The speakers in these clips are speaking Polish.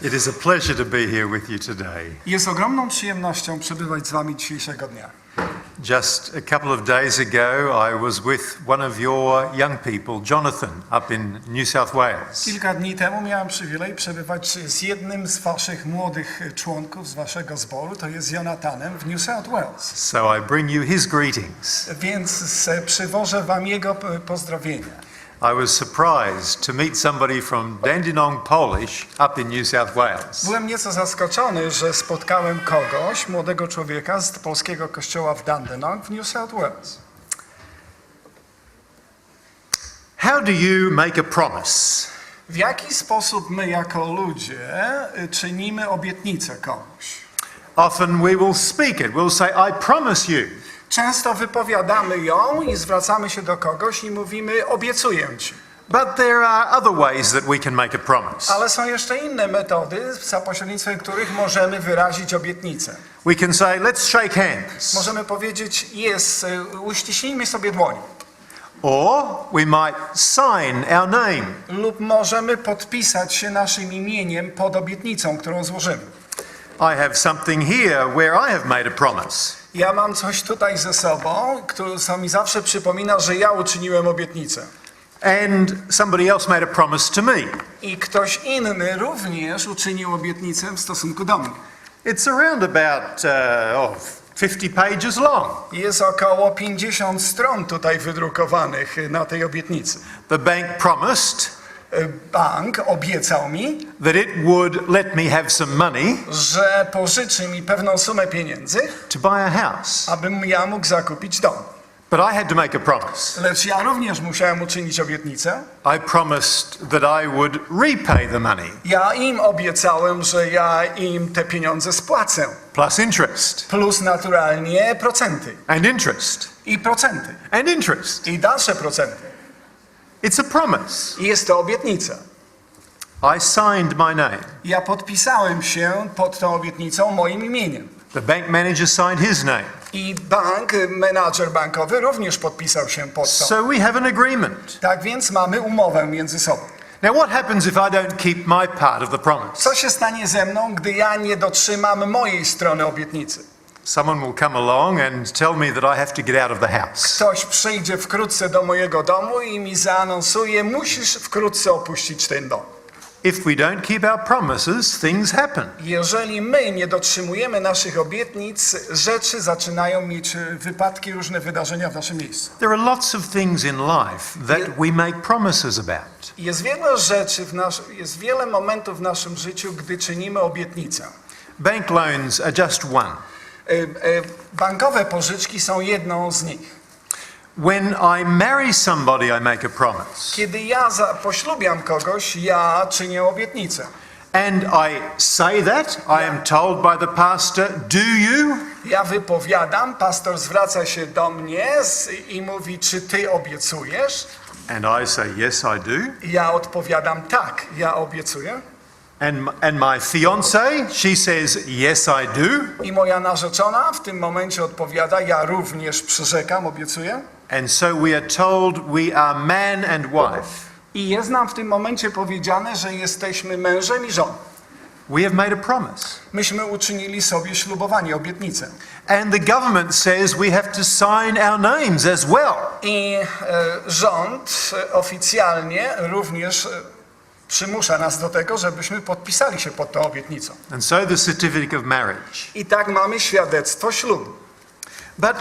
It is a pleasure to be here with you today. Jest ogromną przyjemnością przebywać z wami dzisiejszego dnia. Just a couple of days ago, I was with one of your young people, Jonathan, up in New South Wales. Kilka dni temu miałem przywilej przebywać z jednym z waszych młodych członków z waszego zboru, to jest Jonathanem w New South Wales. So I bring you his greetings. Więc przywożę wam jego pozdrowienia. I was surprised to meet somebody from Dandenong, Polish, up in New South Wales. Byłem nieco zaskoczony, że spotkałem kogoś, młodego człowieka z polskiego kościoła w Dandenong w New South Wales. How do you make a promise? W jaki sposób my jako ludzie czynimy obietnicę komuś? Often we will speak it. We'll say, I promise you. Często wypowiadamy ją i zwracamy się do kogoś i mówimy, obiecuję ci. But there are other ways that we can make a promise. Ale są jeszcze inne metody, za pośrednictwem których możemy wyrazić obietnicę. We can say, let's shake hands. Możemy powiedzieć, uściśnijmy sobie dłoń. Or we might sign our name. Lub możemy podpisać się naszym imieniem pod obietnicą, którą złożymy. I have something here where I have made a promise. Ja mam coś tutaj ze sobą, co mi zawsze przypomina, że ja uczyniłem obietnicę. And somebody else made a promise to me. I ktoś inny również uczynił obietnicę w stosunku do mnie. It's around about 50 pages long. Jest około 50 stron tutaj wydrukowanych na tej obietnicy. The bank promised Bank obiecał mi, that it would let me have some money że pożyczy mi pewną sumę pieniędzy, to buy a house. abym ja mógł zakupić dom. But I had to make a promise. Lecz ja również musiałem uczynić obietnicę. I promised that I would repay the money. Ja im obiecałem, że ja im te pieniądze spłacę. Plus interest. Plus naturalnie procenty. And interest. I procenty. And interest. I dalsze procenty. It's a promise. I jest to obietnica. I signed my name. Ja podpisałem się pod tą obietnicą moim imieniem. The bank manager signed his name. I menadżer bankowy również podpisał się pod to. So we have an agreement. Tak więc mamy umowę między sobą. Now what happens if I don't keep my part of the promise? Co się stanie ze mną, gdy ja nie dotrzymam mojej strony obietnicy? Someone will come along and tell me that I have to get out of the house. Ktoś przyjdzie wkrótce do mojego domu i mi zaanonsuje, musisz wkrótce opuścić ten dom. If we don't keep our promises, things happen. Jeżeli my nie dotrzymujemy naszych obietnic, rzeczy zaczynają mieć wypadki, różne wydarzenia w naszym miejscu. There are lots of things in life that we make promises about. Jest wiele rzeczy, jest wiele momentów w naszym życiu, gdy czynimy obietnicę. Bank loans are just one. Bankowe pożyczki są jedną z nich. When I marry somebody, I make a promise. Kiedy ja poślubiam kogoś, ja czynię obietnicę. And I say that, I am told by the pastor, do you? Ja wypowiadam, pastor zwraca się do mnie i mówi, czy ty obiecujesz? And I say, yes, I do. Ja odpowiadam, tak, ja obiecuję. And my fiancée, she says, yes, I do. I moja narzeczona w tym momencie odpowiada, ja również przyrzekam, obiecuję. And so we are told we are man and wife. I jest nam w tym momencie powiedziane, że jesteśmy mężem i żoną. We have made a promise. Myśmy uczynili sobie ślubowanie, obietnicę. And the government says we have to sign our names as well. I rząd oficjalnie również przymusza nas do tego, żebyśmy podpisali się pod tą obietnicą. And so the certificate of marriage. I tak mamy świadectwo ślubu. But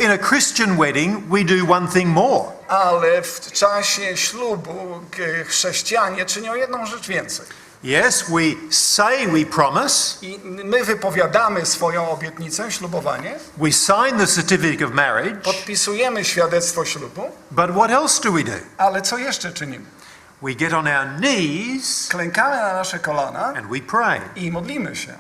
in a Christian wedding, we do one thing more. Ale w czasie ślubu chrześcijanie czynią jedną rzecz więcej. Yes, we say we promise. I my wypowiadamy swoją obietnicę, ślubowanie. We sign the certificate of marriage. Podpisujemy świadectwo ślubu. But what else do we do? Ale co jeszcze czynimy? We get on our knees Klękamy na nasze kolana and we pray. i modlimy się.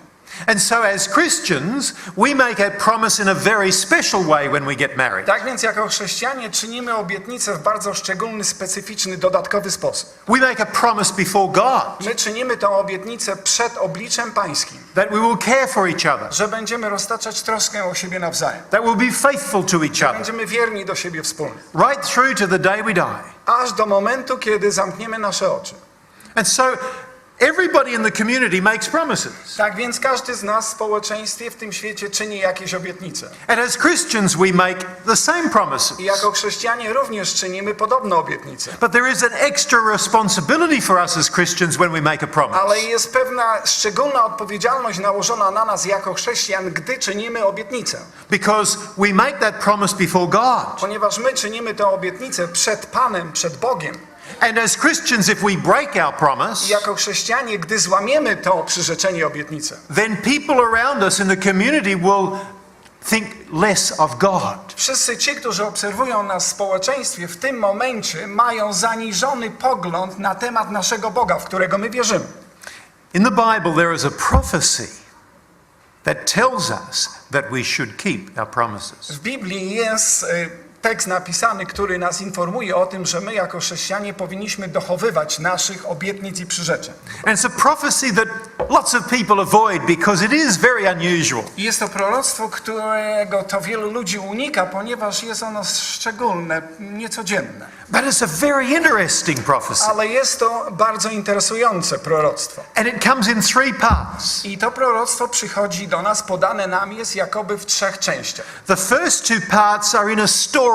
And so as Christians, we make a promise in a very special way when we get married. Tak więc jako chrześcijanie czynimy obietnicę w bardzo szczególny, specyficzny, dodatkowy sposób. We make a promise before God My czynimy tę obietnicę przed obliczem Pańskim, that we will care for each other, że będziemy roztaczać troskę o siebie nawzajem. that we'll be faithful to each other, Będziemy wierni do siebie wspólnie. right through to the day we die. Aż do momentu, kiedy zamkniemy nasze oczy. And so Everybody in the community makes promises. Tak więc każdy z nas w społeczeństwie w tym świecie czyni jakieś obietnice. And as Christians, we make the same promises. I jako chrześcijanie również czynimy podobne obietnice. But there is an extra responsibility for us as Christians when we make a promise. Ale jest pewna szczególna odpowiedzialność nałożona na nas jako chrześcijan, gdy czynimy obietnicę. Because we make that promise before God. Ponieważ my czynimy tę obietnicę przed Panem, przed Bogiem. And as Christians, if we break our I promise, jako chrześcijanie, gdy złamiemy to przyrzeczenie, obietnicę, then people around us in the community will think less of God. wszyscy ci, którzy obserwują nas w społeczeństwie, w tym momencie mają zaniżony pogląd na temat naszego Boga, w którego my wierzymy. In the Bible, there is a prophecy that tells us that we should keep our promises. W Biblii jest tekst napisany, który nas informuje o tym, że my jako chrześcijanie powinniśmy dochowywać naszych obietnic i przyrzeczeń. And it's a prophecy that lots of people avoid because it is very unusual. I jest to proroctwo, którego to wielu ludzi unika, ponieważ jest ono szczególne, niecodzienne. But it's a very interesting prophecy. Ale jest to bardzo interesujące proroctwo. And it comes in 3 parts. I to proroctwo przychodzi do nas, podane nam jest jakoby w 3 częściach. The first 2 parts are in a story.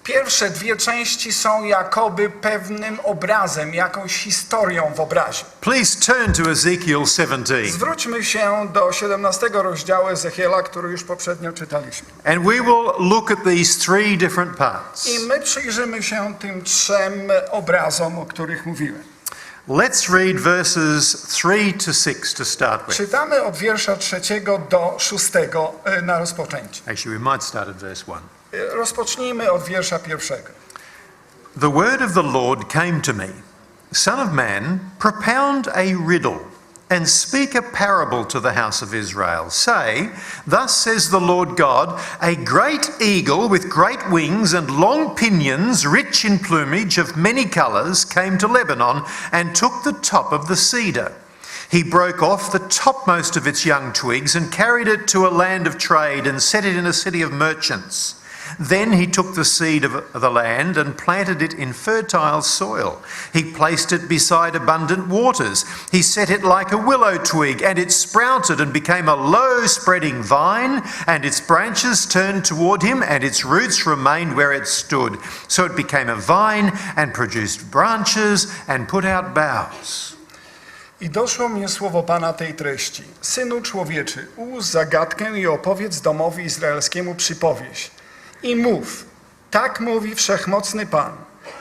Pierwsze 2 części są jakoby pewnym obrazem, jakąś historią w obrazie. Please turn to Ezekiel 17. Zwróćmy się do 17 rozdziału Ezechiela, który już poprzednio czytaliśmy. And we will look at these 3 different parts. I my przyjrzymy się tym 3 obrazom, o których mówiłem. Let's read verses 3 to 6 to start with. Czytamy od wiersza 3 do 6 na rozpoczęcie. Actually, we might start at verse 1. Rozpocznijmy od wiersza 1. The word of the Lord came to me. Son of man, propound a riddle and speak a parable to the house of Israel. Say, thus says the Lord God, a great eagle with great wings and long pinions, rich in plumage of many colors, came to Lebanon and took the top of the cedar. He broke off the topmost of its young twigs and carried it to a land of trade and set it in a city of merchants. Then he took the seed of the land and planted it in fertile soil. He placed it beside abundant waters. He set it like a willow twig, and it sprouted and became a low-spreading vine, and its branches turned toward him, and its roots remained where it stood. So it became a vine and produced branches and put out boughs. I doszło mnie słowo Pana tej treści. Synu człowieczy, ułóż zagadkę i opowiedz domowi izraelskiemu przypowieść. I mów, tak mówi wszechmocny Pan.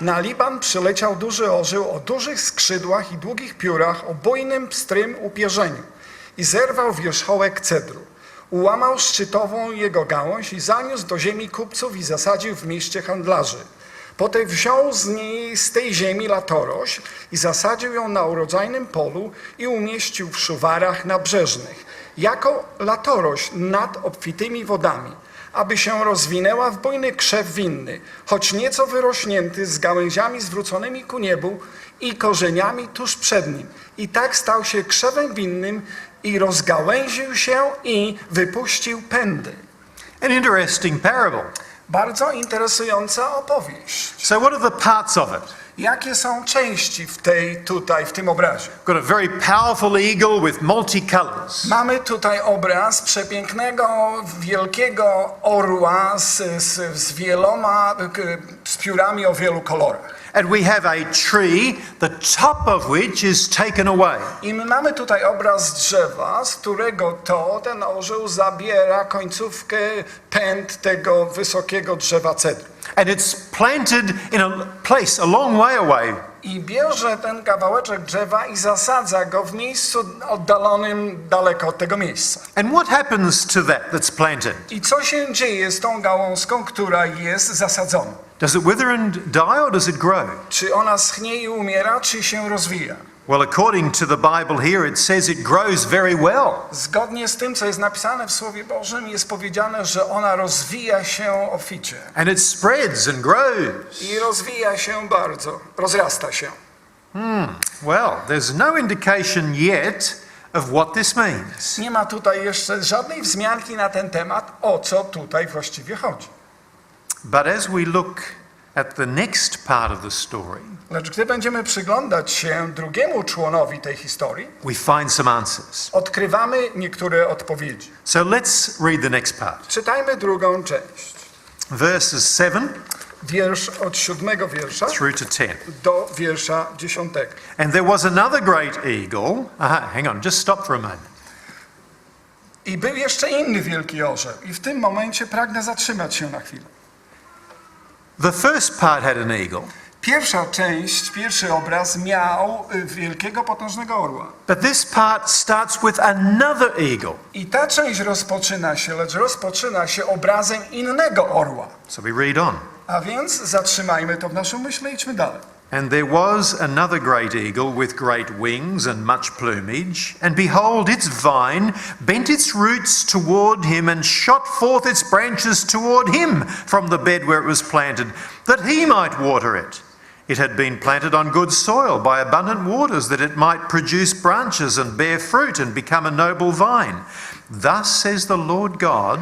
Na Liban przyleciał duży orzeł o dużych skrzydłach i długich piórach, o bujnym, pstrym upierzeniu i zerwał wierzchołek cedru. Ułamał szczytową jego gałąź i zaniósł do ziemi kupców i zasadził w mieście handlarzy. Potem wziął z tej ziemi latorość i zasadził ją na urodzajnym polu i umieścił w szuwarach nabrzeżnych, jako latorość nad obfitymi wodami, aby się rozwinęła w bujny krzew winny, choć nieco wyrośnięty, z gałęziami zwróconymi ku niebu i korzeniami tuż przed nim. I tak stał się krzewem winnym i rozgałęził się i wypuścił pędy. An interesting parable. Bardzo interesująca opowieść. So what are the parts of it? Jakie są części w tym obrazie? Got a very powerful eagle with multicolours. Mamy tutaj obraz przepięknego, wielkiego orła z wieloma z piórami o wielu kolorach. And we have a tree, the top of which is taken away. I my mamy tutaj obraz drzewa, z którego ten orzeł zabiera końcówkę pęd tego wysokiego drzewa cedru. And it's planted in a place a long way away. I bierze ten kawałeczek drzewa i zasadza go w miejscu oddalonym daleko od tego miejsca. And what happens to that that's planted? I co się dzieje z tą gałązką, która jest zasadzona? Does it wither and die or does it grow? Czy ona schnie i umiera, czy się rozwija? Well, according to the Bible here, it says it grows very well. Zgodnie z tym, co jest napisane w Słowie Bożym, jest powiedziane, że ona rozwija się obficie. And it spreads and grows. I rozwija się bardzo, rozrasta się. Well, there's no indication yet of what this means. Nie ma tutaj jeszcze żadnej wzmianki na ten temat, o co tutaj właściwie chodzi. But as we look at the next part of the story, Lecz gdy będziemy przyglądać się drugiemu członowi tej historii, we find some answers. odkrywamy niektóre odpowiedzi. So let's read the next part. Czytajmy drugą część. Verses 7 Wiersz od 7 wiersza through to 10. do wiersza 10. And there was another great eagle. Hang on, just stop for a moment. I był jeszcze inny wielki orzeł. I w tym momencie pragnę zatrzymać się na chwilę. The first part had an eagle, Pierwsza część, pierwszy obraz miał wielkiego, potężnego orła. but this part starts with another eagle. I ta część rozpoczyna się, lecz rozpoczyna się obrazem innego orła. So we read on. A więc zatrzymajmy to w naszym myśle i idźmy dalej. And there was another great eagle with great wings and much plumage, and behold, its vine bent its roots toward him and shot forth its branches toward him from the bed where it was planted, that he might water it. It had been planted on good soil by abundant waters, that it might produce branches and bear fruit and become a noble vine. Thus says the Lord God,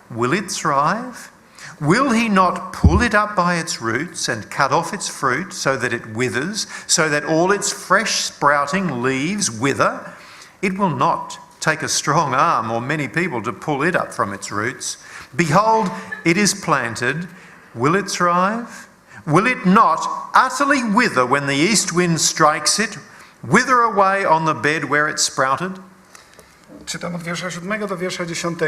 will it thrive? Will he not pull it up by its roots and cut off its fruit so that it withers, so that all its fresh sprouting leaves wither? It will not take a strong arm or many people to pull it up from its roots. Behold, it is planted. Will it thrive? Will it not utterly wither when the east wind strikes it, wither away on the bed where it sprouted? Czytam od wiersza 7 do wiersza 10.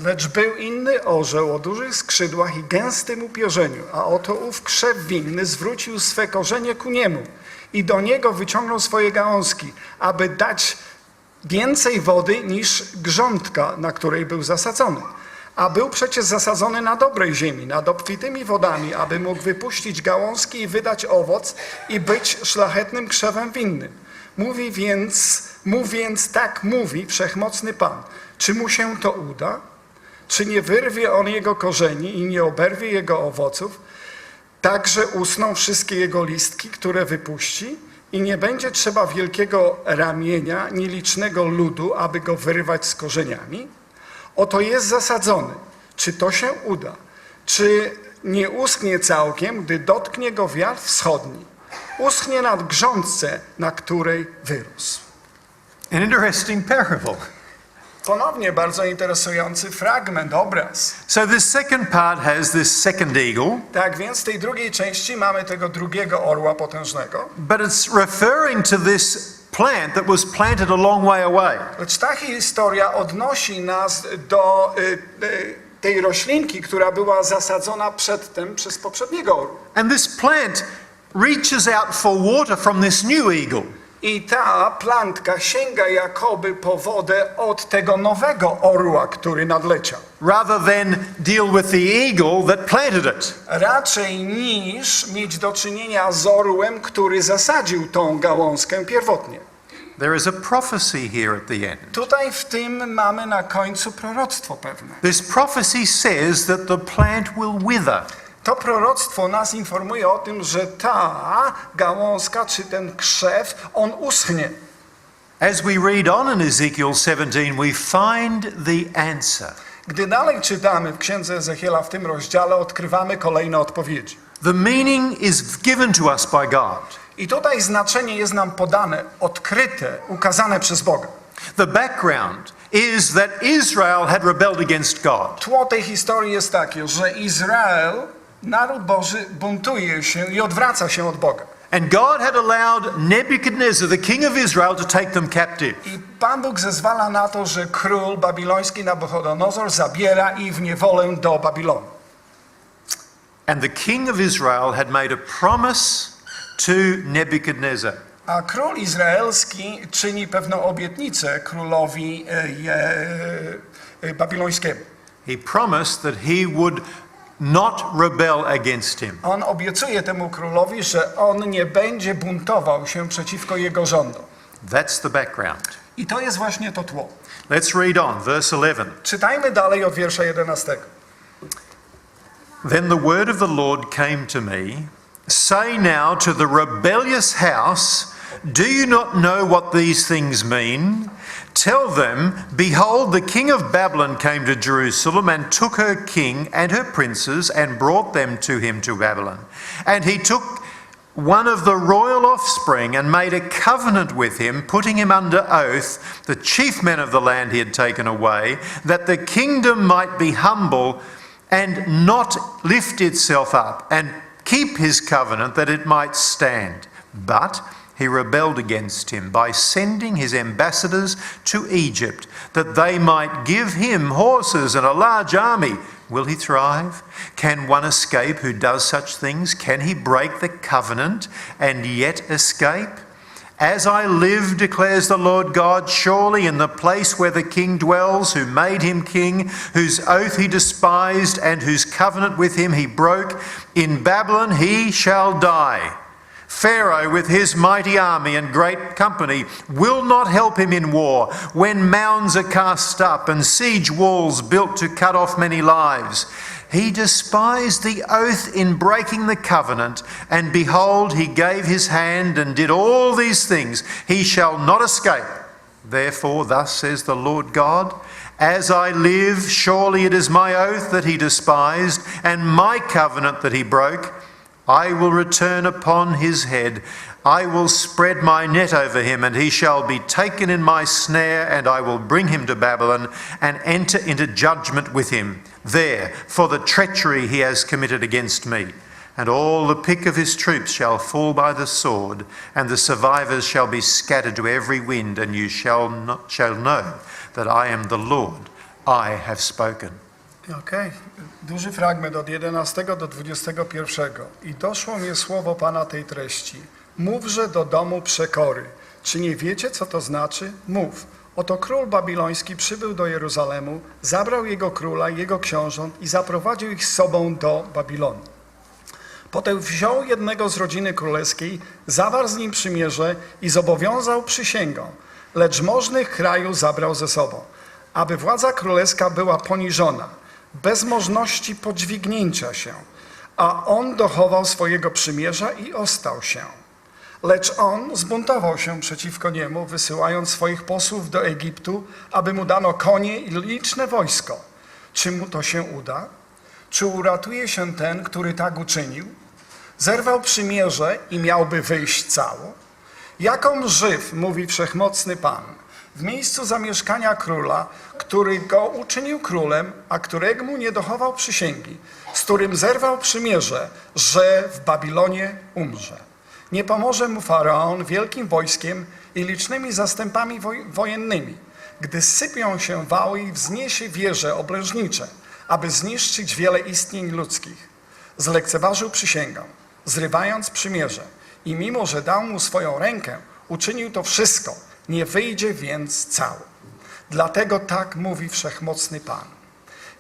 Lecz był inny orzeł o dużych skrzydłach i gęstym upierzeniu, a oto ów krzew winny zwrócił swe korzenie ku niemu i do niego wyciągnął swoje gałązki, aby dać więcej wody niż grządka, na której był zasadzony. A był przecież zasadzony na dobrej ziemi, nad obfitymi wodami, aby mógł wypuścić gałązki i wydać owoc i być szlachetnym krzewem winnym. Mów więc tak mówi Wszechmocny Pan. Czy mu się to uda? Czy nie wyrwie on jego korzeni i nie oberwie jego owoców? Także usną wszystkie jego listki, które wypuści i nie będzie trzeba wielkiego ramienia, ni licznego ludu, aby go wyrywać z korzeniami? Oto jest zasadzony. Czy to się uda? Czy nie uschnie całkiem, gdy dotknie go wiatr wschodni? Uschnie na grządce, na której wyrósł. An interesting parable. Ponownie bardzo interesujący fragment, obraz. So this second part has this second eagle, Tak więc w tej drugiej części mamy tego drugiego orła potężnego. but it's referring to this plant that was planted a long way away. Lecz ta historia odnosi nas do tej roślinki, która była zasadzona przedtem przez poprzedniego orła. And this plant reaches out for water from this new eagle. I ta plantka sięga jakoby po wodę od tego nowego orła, który nadleciał. Rather than deal with the eagle that planted it. Raczej niż mieć do czynienia z orłem, który zasadził tą gałązkę pierwotnie. There is a prophecy here at the end. Tutaj w tym mamy na końcu proroctwo pewne. This prophecy says that the plant will wither. To proroctwo nas informuje o tym, że ta gałązka czy ten krzew, on uschnie. As we read on in Ezekiel 17, we find the answer. Gdy dalej czytamy w księdze Ezechiela w tym rozdziale, odkrywamy kolejne odpowiedzi. The meaning is given to us by God. I tutaj znaczenie jest nam podane, odkryte, ukazane przez Boga. The background is that Israel had rebelled against God. Tło tej historii jest takie, że Izrael, naród Boży, buntuje się i odwraca się od Boga. And God had allowed Nebuchadnezzar, the king of Israel, to take them captive. I Pan Bóg zezwala na to, że król babiloński Nabuchodonozor zabiera ich w niewolę do Babilonu. And the king of Israel had made a promise to Nebuchadnezzar. A król izraelski czyni pewną obietnicę królowi babilońskiemu. He promised that he would not rebel against him. On obiecuje temu królowi, że on nie będzie buntował się przeciwko jego rządom. That's the background. I to jest właśnie to tło. Let's read on, verse 11. Czytajmy dalej od wiersza 11. Then the word of the Lord came to me, say now to the rebellious house, do you not know what these things mean? Tell them, behold, the king of Babylon came to Jerusalem and took her king and her princes and brought them to him to Babylon. And he took one of the royal offspring, and made a covenant with him, putting him under oath, the chief men of the land he had taken away, that the kingdom might be humble and not lift itself up, and keep his covenant, that it might stand. But he rebelled against him by sending his ambassadors to Egypt, that they might give him horses and a large army. Will he thrive? Can one escape who does such things? Can he break the covenant and yet escape? As I live, declares the Lord God, surely in the place where the king dwells, who made him king, whose oath he despised and whose covenant with him he broke, in Babylon he shall die. Pharaoh with his mighty army and great company will not help him in war, when mounds are cast up and siege walls built to cut off many lives. He despised the oath in breaking the covenant, and behold, he gave his hand and did all these things. He shall not escape. Therefore, thus says the Lord God, as I live, surely it is my oath that he despised, and my covenant that he broke. I will return upon his head. I will spread my net over him, and he shall be taken in my snare, and I will bring him to Babylon and enter into judgment with him there for the treachery he has committed against me. And all the pick of his troops shall fall by the sword, and the survivors shall be scattered to every wind, and you shall know that I am the Lord. I have spoken. Okej. Duży fragment od 11 do 21. I doszło mnie słowo Pana tej treści. Mówże do domu przekory. Czy nie wiecie, co to znaczy? Mów. Oto król babiloński przybył do Jeruzalemu, zabrał jego króla i jego książąt i zaprowadził ich z sobą do Babilonu. Potem wziął jednego z rodziny królewskiej, zawarł z nim przymierze i zobowiązał przysięgą, lecz możnych kraju zabrał ze sobą, aby władza królewska była poniżona, bez możności podźwignięcia się, a on dochował swojego przymierza i ostał się. Lecz on zbuntował się przeciwko niemu, wysyłając swoich posłów do Egiptu, aby mu dano konie i liczne wojsko. Czy mu to się uda? Czy uratuje się ten, który tak uczynił? Zerwał przymierze i miałby wyjść cało? Jaką żyw, mówi Wszechmocny Pan, w miejscu zamieszkania króla, który go uczynił królem, a którego mu nie dochował przysięgi, z którym zerwał przymierze, że w Babilonie umrze. Nie pomoże mu Faraon wielkim wojskiem i licznymi zastępami wojennymi, gdy sypią się wały i wzniesie wieże obrężnicze, aby zniszczyć wiele istnień ludzkich. Zlekceważył przysięgę, zrywając przymierze i mimo, że dał mu swoją rękę, uczynił to wszystko, nie wyjdzie więc cały. Dlatego tak mówi Wszechmocny Pan.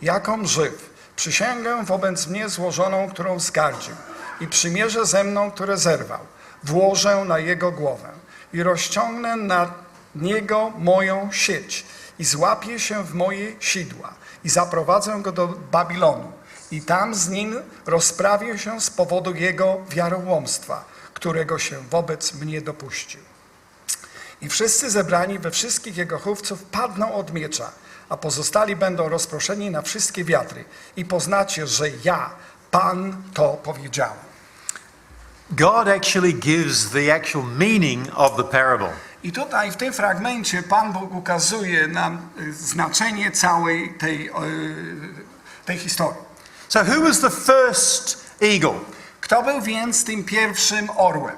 Jaką żyw, przysięgę wobec mnie złożoną, którą zgardził, i przymierze ze mną, które zerwał, włożę na jego głowę i rozciągnę na niego moją sieć i złapię się w moje sidła i zaprowadzę go do Babilonu i tam z nim rozprawię się z powodu jego wiarołomstwa, którego się wobec mnie dopuścił. I wszyscy zebrani we wszystkich jego chówców padną od miecza, a pozostali będą rozproszeni na wszystkie wiatry. I poznacie, że ja, Pan, to powiedziałem. God actually gives the actual meaning of the parable. I tutaj w tym fragmencie Pan Bóg ukazuje nam znaczenie całej tej historii. So who was the first eagle? Kto był więc tym pierwszym orłem?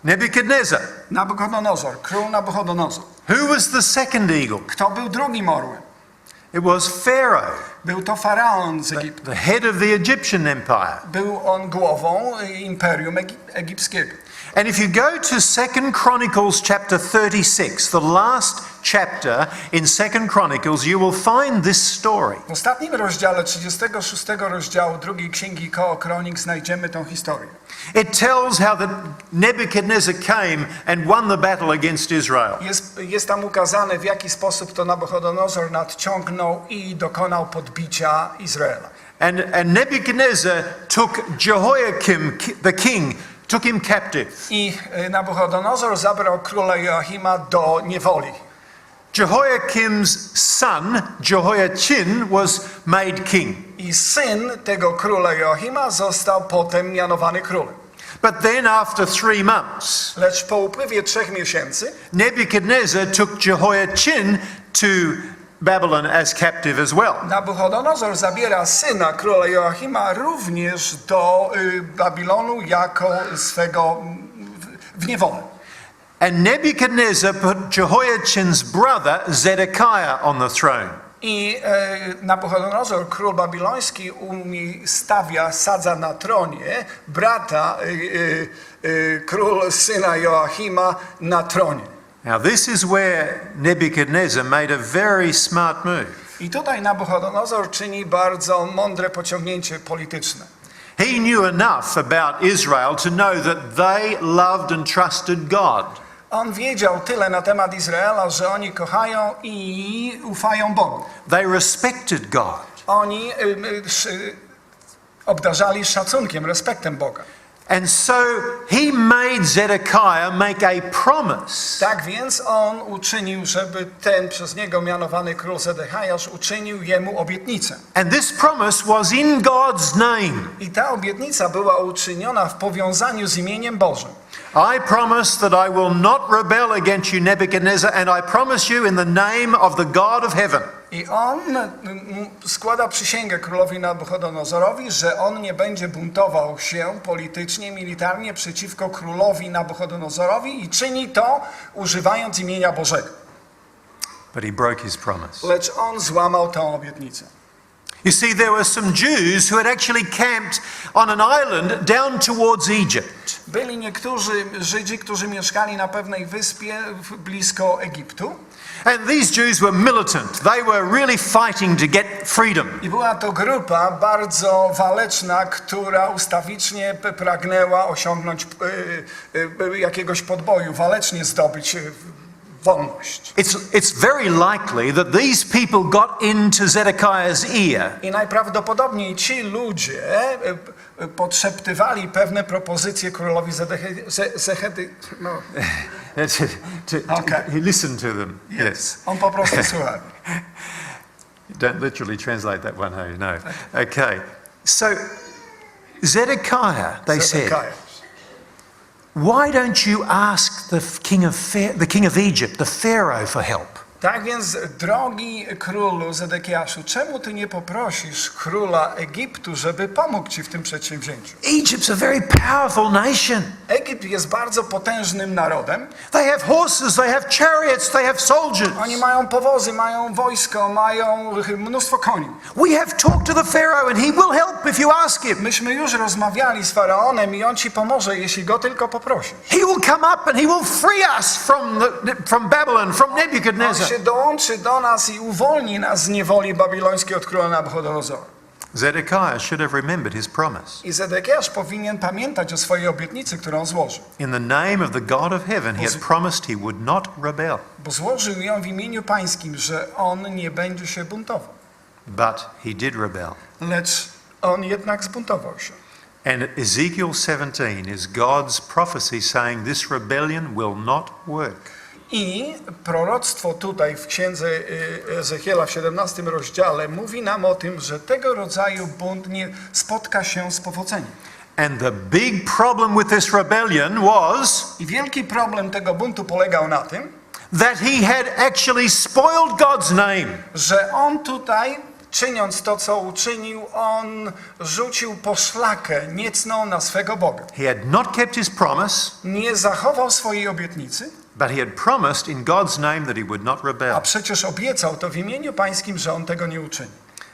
Nebuchadnezzar. Nabuchodonozor, król Nabuchodonozor. Who was the second eagle? Kto był drugim orłem? It was Pharaoh, Był to faraon z Egiptu. the head of the Egyptian empire. Był on głową imperium egipskiego. And if you go to 2 Chronicles chapter 36, the last chapter in 2 Chronicles, you will find this story. W ostatnim rozdziale 36 rozdziału drugiej księgi Kronik znajdziemy tę historię. It tells how that Nebuchadnezzar came and won the battle against Israel. Jest tam ukazane, w jaki sposób to Nabuchodonozor nadciągnął i dokonał podbicia Izraela. And Nebuchadnezzar took Jehoiakim, the king, took him captive. I Nabuchodonozor zabrał króla Joachima do niewoli. Jehoiakim's son, Jehoiachin, was made king. I syn tego króla Joachima został potem mianowany królem. But then after 3 months, Lecz po upływie 3 miesięcy Nebuchadnezzar took Jehoiachin to Babylon as captive as well. Nabuchodonozor zabiera syna króla Joachima również do Babilonu jako swego w niewolę. And Nebuchadnezzar put Jehoiachin's brother Zedekiah on the throne. I Nabuchodonozor, król babiloński, sadza na tronie brata, król syna Joachima na tronie. Now this is where Nebuchadnezzar made a very smart move. I tutaj Nabuchodonozor czyni bardzo mądre pociągnięcie polityczne. He knew enough about Israel to know that they loved and trusted God. On wiedział tyle na temat Izraela, że oni kochają i ufają Bogu. They respected God. Oni obdarzali szacunkiem, respektem Boga. And so he made Zedekiah make a promise. Tak więc on uczynił, żeby ten przez niego mianowany król Zedekiasz uczynił jemu obietnicę. And this promise was in God's name. I ta obietnica była uczyniona w powiązaniu z imieniem Bożym. I promise that I will not rebel against you, Nebuchadnezzar, and I promise you in the name of the God of heaven. I on składa przysięgę królowi Nabuchodonozorowi, że on nie będzie buntował się politycznie, militarnie przeciwko królowi Nabuchodonozorowi i czyni to używając imienia Bożego. But he broke his promise. Lecz on złamał tę obietnicę. You see, there were some Jews who had actually camped on an island down towards Egypt. Byli niektórzy Żydzi, którzy mieszkali na pewnej wyspie blisko Egiptu. And these Jews were militant. They were really fighting to get freedom. I była to grupa bardzo waleczna, która ustawicznie pragnęła osiągnąć jakiegoś podboju, walecznie zdobyć wolność. It's very likely that these people got into Zedekiah's ear. I najprawdopodobniej ci ludzie podszeptywali pewne propozycje królowi He listened to them. Yes. On po prostu słuchał. Don't literally translate that one, hey? No. Okay. So Zedekiah, they said, why don't you ask the king of Egypt, the Pharaoh, for help? Tak więc, drogi królu Zedekiaszu, czemu ty nie poprosisz króla Egiptu, żeby pomógł ci w tym przedsięwzięciu? Egypt's a very powerful nation. Egipt jest bardzo potężnym narodem. They have horses, they have chariots, they have soldiers. Oni mają powozy, mają wojsko, mają mnóstwo koni. We have talked to the Pharaoh and he will help if you ask him. Myśmy już rozmawiali z Faraonem i on ci pomoże, jeśli go tylko poprosisz. He will come up and he will free us from Babylon, from Nebuchadnezzar. On się dołączy do nas i uwolni nas z niewoli babilońskiej od króla Nabuchodonozora. Zedekiah should have remembered his promise. I Zedekiasz powinien pamiętać o swojej obietnicy, którą złożył. In the name of the God of heaven, he had promised he would not rebel. Bo złożył ją w imieniu pańskim, że on nie będzie się buntował. But he did rebel. Lecz on jednak zbuntował się. And Ezekiel 17 is God's prophecy saying this rebellion will not work. I proroctwo tutaj w księdze Ezechiela w 17 rozdziale mówi nam o tym, że tego rodzaju bunt nie spotka się z powodzeniem. And the big problem with this rebellion was I wielki problem tego buntu polegał na tym, that he had actually spoiled God's name. że on tutaj, czyniąc to, co uczynił, on rzucił poszlakę niecną na swego Boga. He had not kept his promise, Nie zachował swojej obietnicy, but he had promised in God's name that he would not a rebel. przecież obiecał to w imieniu pańskim, że on tego nie uczyni.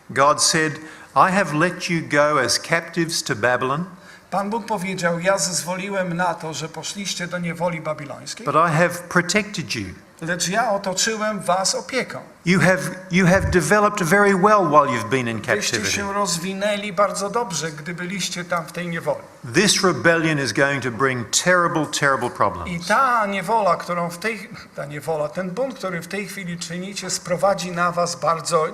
God said, I have let you go as captives to Babylon, Pan Bóg powiedział, ja zezwoliłem na to, że poszliście do niewoli babilońskiej, but I have protected you. lecz ja otoczyłem was opieką. You have developed very well while you've been in Wyście captivity. się rozwinęli bardzo dobrze, gdy byliście tam w tej niewoli. This rebellion is going to bring terrible, terrible I problems. ta niewola, ten bunt, który w tej chwili czynicie, sprowadzi na was bardzo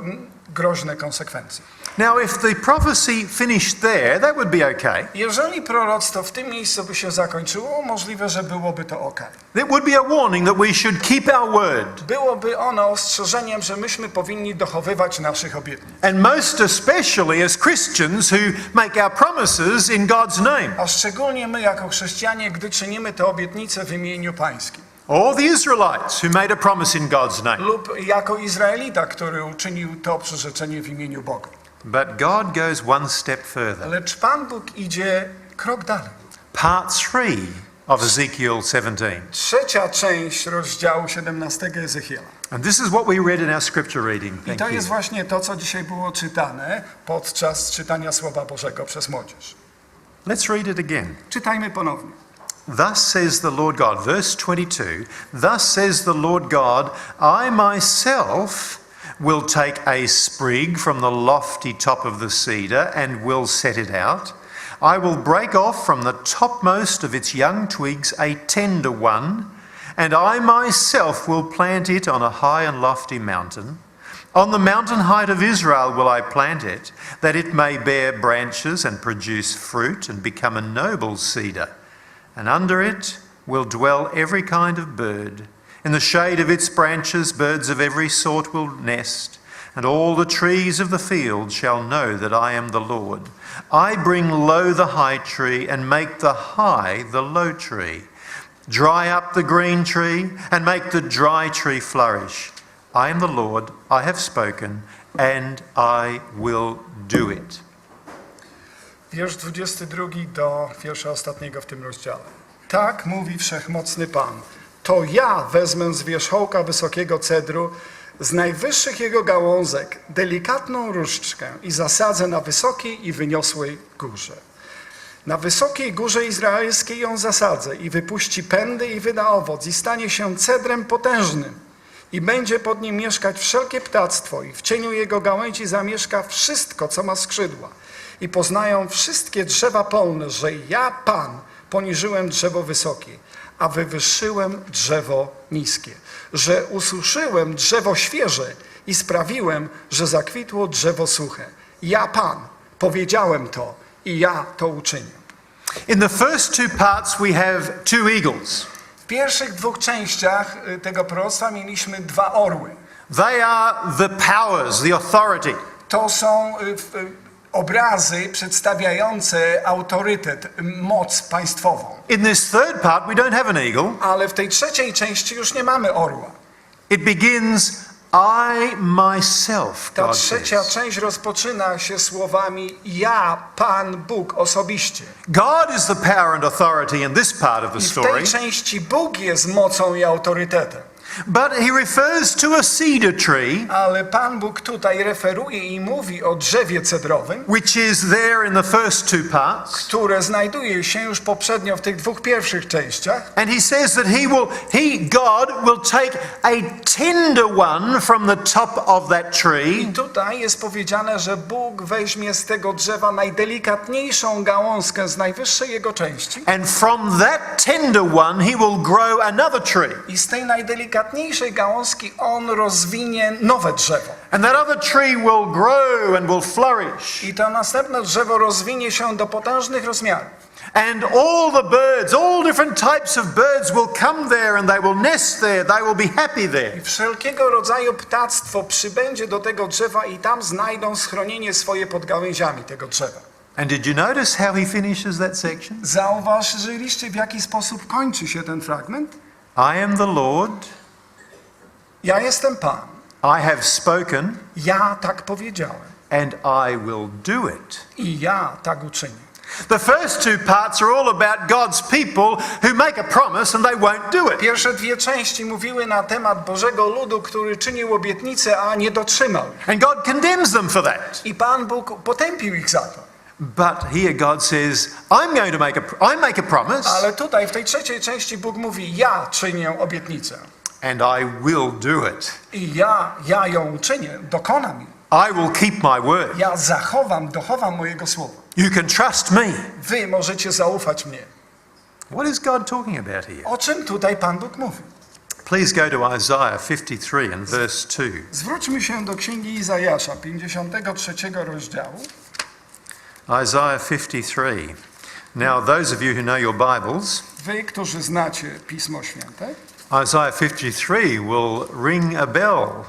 groźne konsekwencje. Now, if the prophecy finished there, that would be okay. Jeżeli proroctwo w tym miejscu by się zakończyło, możliwe, że byłoby to ok. It would be a warning that we should keep our word. Byłoby ono ostrzeżeniem, że myśmy powinni dochowywać naszych obietnic. And most especially as Christians who make our promises in God's name. A szczególnie my jako chrześcijanie, gdy czynimy te obietnice w imieniu Pańskim. Or the Israelites who made a promise in God's name. Lub jako Izraelita, który uczynił to przyrzeczenie w imieniu Boga. But God goes one step further. Lecz Pan Bóg idzie krok dalej. Part 3 of Ezekiel 17. Trzecia część rozdziału 17 Ezechiela. And this is what we read in our scripture reading. I Thank to you. jest właśnie to, co dzisiaj było czytane podczas czytania Słowa Bożego przez młodzież. Let's read it again. Czytajmy ponownie. Thus says the Lord God, verse 22, thus says the Lord God, I myself will take a sprig from the lofty top of the cedar and will set it out. I will break off from the topmost of its young twigs a tender one, and I myself will plant it on a high and lofty mountain. On the mountain height of Israel will I plant it, that it may bear branches and produce fruit and become a noble cedar. And under it will dwell every kind of bird. In the shade of its branches birds of every sort will nest, and all the trees of the field shall know that I am the Lord. I bring low the high tree and make the high the low tree. Dry up the green tree and make the dry tree flourish. I am the Lord, I have spoken, and I will do it. Wiersz 22 do wiersza ostatniego w tym rozdziale. Tak mówi Wszechmocny Pan. To ja wezmę z wierzchołka wysokiego cedru, z najwyższych jego gałązek, delikatną różdżkę i zasadzę na wysokiej i wyniosłej górze. Na wysokiej górze izraelskiej ją zasadzę i wypuści pędy i wyda owoc i stanie się cedrem potężnym. I będzie pod nim mieszkać wszelkie ptactwo i w cieniu jego gałęzi zamieszka wszystko, co ma skrzydła. I poznają wszystkie drzewa polne, że ja, Pan, poniżyłem drzewo wysokie, a wywyższyłem drzewo niskie, że ususzyłem drzewo świeże i sprawiłem, że zakwitło drzewo suche. Ja, Pan, powiedziałem to i ja to uczynię. In the first two parts we have two eagles. W pierwszych dwóch częściach tego proroctwa mieliśmy dwa orły. They are the powers, the authority. To są obrazy przedstawiające autorytet, moc państwową. In this third part we don't have an eagle. Ale w tej trzeciej części już nie mamy orła. It begins, I myself, Ta God trzecia says. część rozpoczyna się słowami ja, Pan Bóg osobiście. God is the power and authority in this part of the I w story, tej części Bóg jest mocą i autorytetem. but he refers to a cedar tree, Ale Pan Bóg tutaj referuje i mówi o drzewie cedrowym, which is there in the first two parts. które znajduje się już poprzednio w tych dwóch pierwszych częściach. And he says that God will take a tender one from the top of that tree I tutaj jest powiedziane, że Bóg weźmie z tego drzewa najdelikatniejszą gałązkę z najwyższej jego części and from that tender one he will grow another tree. i z tej najdelikatniejszej gałązki on rozwinie nowe drzewo. And that other tree will grow and will flourish. I to następne drzewo rozwinie się do potężnych rozmiarów. And all the birds, all different types of birds will come there and they will nest there. They will be happy there. I wszelkiego rodzaju ptactwo przybędzie do tego drzewa i tam znajdą schronienie swoje pod gałęziami tego drzewa. And did you notice how he finishes that section? Zauważyliście, w jaki sposób kończy się ten fragment? I am the Lord. Ja jestem Pan. I have spoken Ja tak powiedziałem. and I will do it. I ja tak uczynię. The first two parts are all about God's people who make a promise and they won't do it. Pierwsze dwie części mówiły na temat Bożego ludu, który czynił obietnicę, a nie dotrzymał. And God condemns them for that. I Pan Bóg potępił ich za to. But here God says, I make a promise Ale tutaj w tej trzeciej części Bóg mówi, ja czynię obietnicę. and I will do it. I ja ją uczynię, dokonam jej. I will keep my word. Ja dochowam mojego słowa. You can trust me. Wy możecie zaufać mnie. What is God talking about here? O czym tutaj Pan Bóg mówi? Please go to Isaiah 53 and verse 2. Zwróćmy się do Księgi Izajasza, 53 rozdziału. Isaiah 53. Now, those of you who know your Bibles, Wy, którzy znacie Pismo Święte, Isaiah 53 will ring a bell.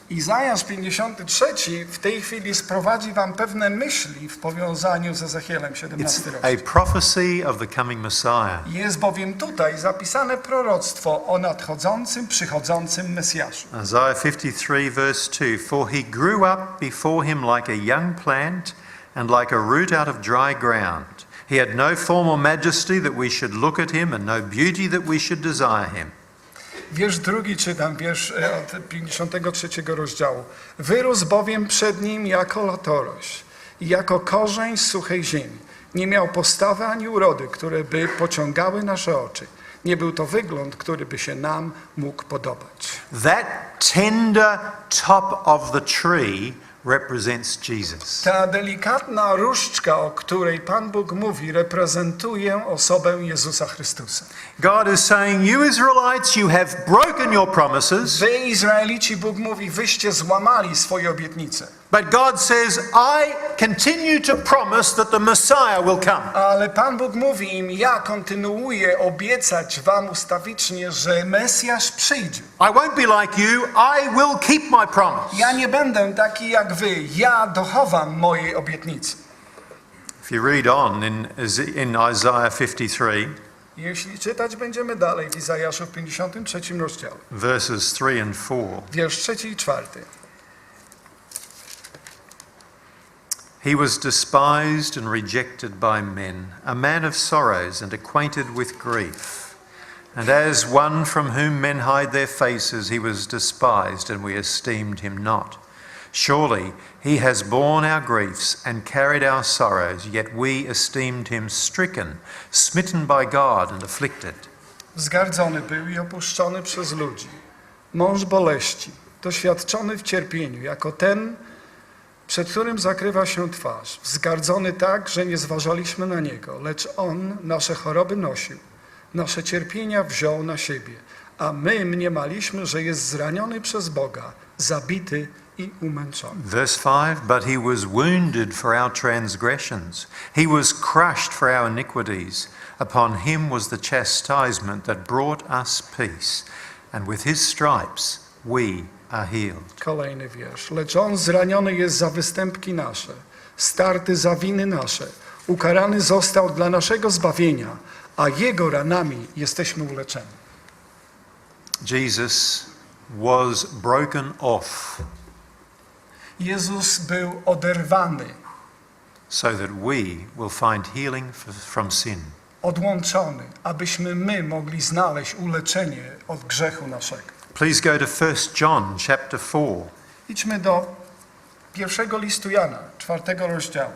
Izajasz 53 w tej chwili sprowadzi wam pewne myśli w powiązaniu z Ezechielem 17 It's rozdział. a prophecy of the coming Messiah. Jest bowiem tutaj zapisane proroctwo o nadchodzącym, przychodzącym Mesjaszu. Isaiah 53 verse 2. For he grew up before him like a young plant and like a root out of dry ground. He had no form or majesty that we should look at him and no beauty that we should desire him. Wiersz drugi czytam, wiersz od 53 rozdziału. Wyrósł bowiem przed nim jako latorość i jako korzeń z suchej ziemi. Nie miał postawy ani urody, które by pociągały nasze oczy. Nie był to wygląd, który by się nam mógł podobać. That tender top of the tree represents Jesus. Ta delikatna różdżka, o której Pan Bóg mówi, reprezentuje osobę Jezusa Chrystusa. God is saying, you Israelites, you have broken your promises. Wy, Izraelici, Bóg mówi, wyście złamali swoje obietnice. But God says, I continue to promise that the Messiah will come. Ale Pan Bóg mówi im, ja kontynuuję obiecać wam ustawicznie, że Mesjasz przyjdzie. I won't be like you, I will keep my promise. Ja nie będę taki jak wy, ja dochowam mojej obietnicy. If you read on in Isaiah 53, Jeśli czytać będziemy dalej w Izajaszu w 53 rozdziale, verses 3 and 4, wiersz 3 i 4. he was despised and rejected by men, a man of sorrows and acquainted with grief. And as one from whom men hide their faces, he was despised, and we esteemed him not. Surely he has borne our griefs and carried our sorrows, yet we esteemed him stricken, smitten by God and afflicted. Wzgardzony był i opuszczony przez ludzi. Mąż boleści, doświadczony w cierpieniu, jako ten, przed którym zakrywa się twarz. Wzgardzony tak, że nie zważaliśmy na niego, lecz on nasze choroby nosił, nasze cierpienia wziął na siebie, a my mniemaliśmy, że jest zraniony przez Boga, zabity i umęczony. Verse 5, but he was wounded for our transgressions. He was crushed for our iniquities. Upon him was the chastisement that brought us peace. And with his stripes we are healed. Kolejny wiersz. Lecz on zraniony jest za występki nasze, starty za winy nasze. Ukarany został dla naszego zbawienia, a jego ranami jesteśmy uleczeni. Jesus was broken off Jezus był oderwany, so that we will find healing from sin. odłączony, abyśmy my mogli znaleźć uleczenie od grzechu naszego. Please go to 1 John chapter 4. Idźmy do pierwszego listu Jana, 4 rozdziału,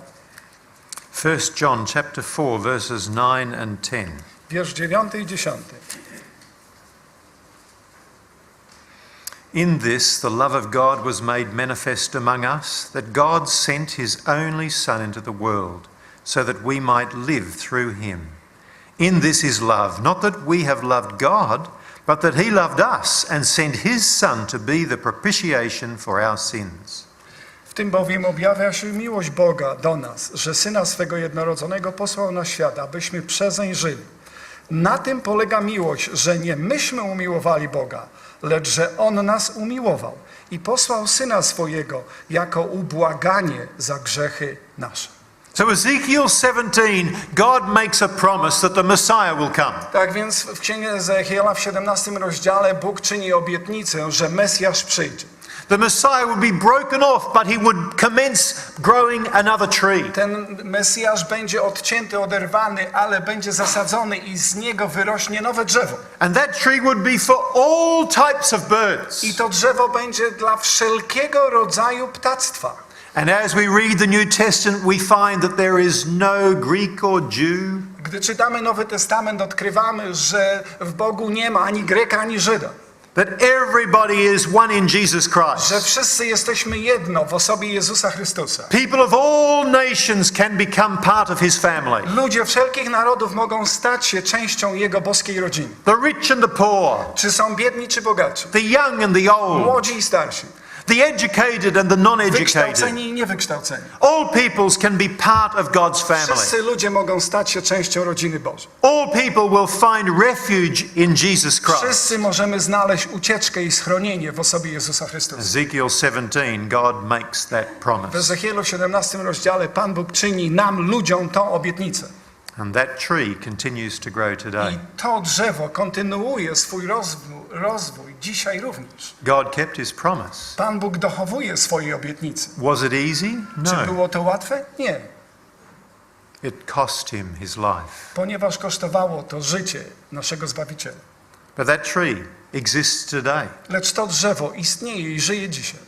1 John chapter 4 verses 9 and 10. wiersz 9 i 10. In this the love of God was made manifest among us, that God sent his only Son into the world, so that we might live through him. In this is love, not that we have loved God, but that he loved us and sent his Son to be the propitiation for our sins. W tym bowiem objawia się miłość Boga do nas, że Syna swego jednorodzonego posłał na świat, abyśmy przezeń żyli. Na tym polega miłość, że nie myśmy umiłowali Boga, lecz że On nas umiłował i posłał Syna swojego jako ubłaganie za grzechy nasze. So Ezekiel 17, God makes a promise that the Messiah will come. Tak więc w Księdze Ezechiela w 17 rozdziale Bóg czyni obietnicę, że Mesjasz przyjdzie. The Messiah would be broken off, but he would commence growing another tree. Ten Mesjasz będzie odcięty, oderwany, ale będzie zasadzony i z niego wyrośnie nowe drzewo. And that tree would be for all types of birds. I to drzewo będzie dla wszelkiego rodzaju ptactwa. And as we read the New Testament, we find that there is no Greek or Jew. Gdy czytamy Nowy Testament, odkrywamy, że w Bogu nie ma ani Greka, ani Żyda. that everybody is one in Jesus Christ. że wszyscy jesteśmy jedno w osobie Jezusa Chrystusa. People of all nations can become part of His family. Ludzie wszelkich narodów mogą stać się częścią Jego boskiej rodziny. The rich and the poor, Czy są biedni, czy bogaci. the young and the old, Młodzi i starsi. the educated and the non-educated. Wykształceni i niewykształceni. All peoples can be part of God's family. Wszyscy ludzie mogą stać się częścią rodziny Bożej. All people will find refuge in Jesus Christ. Wszyscy możemy znaleźć ucieczkę i schronienie w osobie Jezusa Chrystusa. Ezekiel 17, God makes that W promise. Ezechielu 17 rozdziale Pan Bóg czyni nam, ludziom, tą obietnicę. And that tree continues to grow today. I to drzewo kontynuuje swój rozwój dzisiaj również. God kept His promise. Pan Bóg dochowuje swojej obietnicy. Was it easy? Czy No. było to łatwe? Nie. It cost Him His life. Ponieważ kosztowało to życie naszego Zbawiciela. But that tree exists today. Lecz to drzewo istnieje i żyje dzisiaj.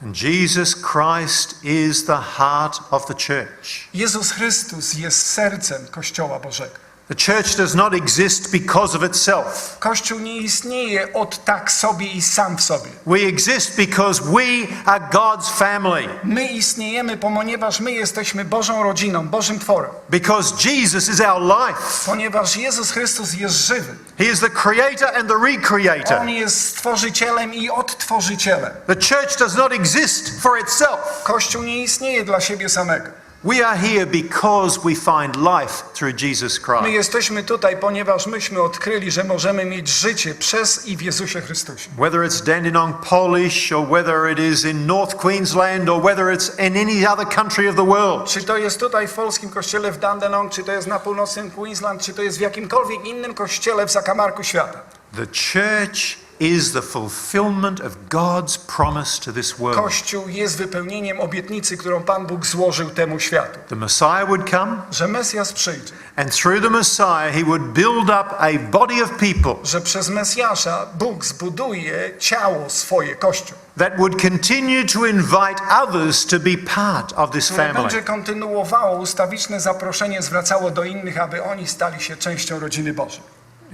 And Jesus Christ is the heart of the church. Jezus Chrystus jest sercem Kościoła Bożego. The church does not exist because of itself. Kościół nie istnieje od tak sobie i sam w sobie. We exist because we are God's family. My istniejemy, ponieważ my jesteśmy Bożą rodziną, Bożym tworem. Because Jesus is our life. Ponieważ Jezus Chrystus jest żywy. He is the creator and the recreator. On jest stworzycielem i odtworzycielem. The church does not exist for itself. Kościół nie istnieje dla siebie samego. We are here because we find life through Jesus My Christ. jesteśmy tutaj, ponieważ myśmy odkryli, że możemy mieć życie przez i w Jezusie Chrystusie. Whether it's Dandenong Polish, or whether it is in North Queensland, or whether it's in any other country of the world. Czy to jest tutaj w polskim kościele w Dandenong, czy to jest na północnym Queensland, czy to jest w jakimkolwiek innym kościele w zakamarku świata. The church is the fulfillment of God's promise to this world. Kościół jest wypełnieniem obietnicy, którą Pan Bóg złożył temu światu. The Messiah would come, Że Mesjasz przyjdzie. and through the Messiah he would build up a body of people Że przez Mesjasza Bóg zbuduje ciało swoje, Kościół. that would continue to invite others to be part of this Które family. będzie kontynuowało ustawiczne zaproszenie, zwracało do innych, aby oni stali się częścią rodziny Bożej.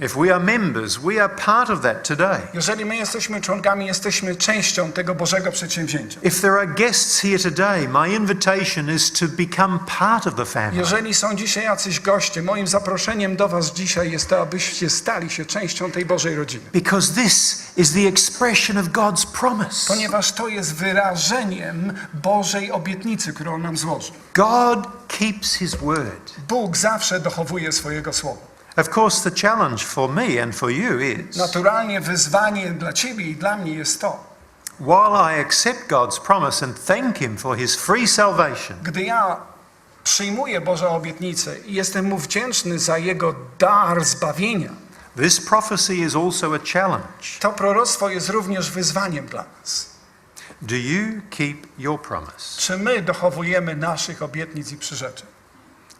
If we are members, we are part of that today. Jeżeli my jesteśmy członkami, jesteśmy częścią tego Bożego przedsięwzięcia. If there are guests here today, my invitation is to become part of the family. Jeżeli są dzisiaj jacyś goście, moim zaproszeniem do was dzisiaj jest to, abyście stali się częścią tej Bożej rodziny. Because this is the expression of God's promise. Ponieważ to jest wyrażeniem Bożej obietnicy, którą nam złożył. God keeps His word. Bóg zawsze dochowuje swojego słowa. Of course, the challenge for me and for you is, Naturalnie wyzwanie dla ciebie i dla mnie jest to, while I accept God's promise and thank Him for His free salvation, gdy ja przyjmuję Bożą obietnicę i jestem Mu wdzięczny za Jego dar zbawienia, this prophecy is also a challenge. to proroctwo jest również wyzwaniem dla nas. Do you keep your promise? Czy my dochowujemy naszych obietnic i przyrzeczeń?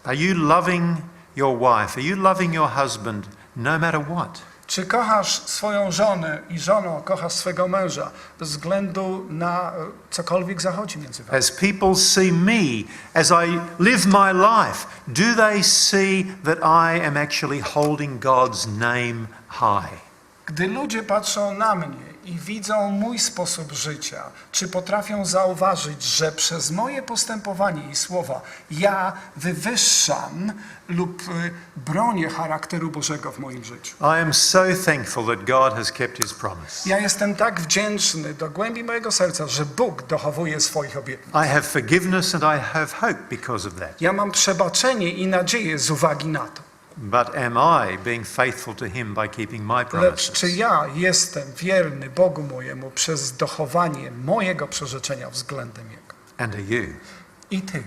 Are you loving your wife? Are you loving your husband no matter what? Czy kochasz swoją żonę i żono kochasz swego męża bez względu na cokolwiek zachodzi między wami? As people see me, as I live my life, do they see that I am actually holding God's name high? Gdy ludzie patrzą na mnie i widzą mój sposób życia, czy potrafią zauważyć, że przez moje postępowanie i słowa ja wywyższam lub bronię charakteru Bożego w moim życiu? I am so thankful that God has kept His promise. Ja jestem tak wdzięczny do głębi mojego serca, że Bóg dochowuje swoich obietnic. I have forgiveness and I have hope because of that. Ja mam przebaczenie i nadzieję z uwagi na to. But am I being faithful to Him by keeping my Lecz promises? czy ja jestem wierny Bogu mojemu przez dochowanie mojego przyrzeczenia względem Jego? And are you? I ty.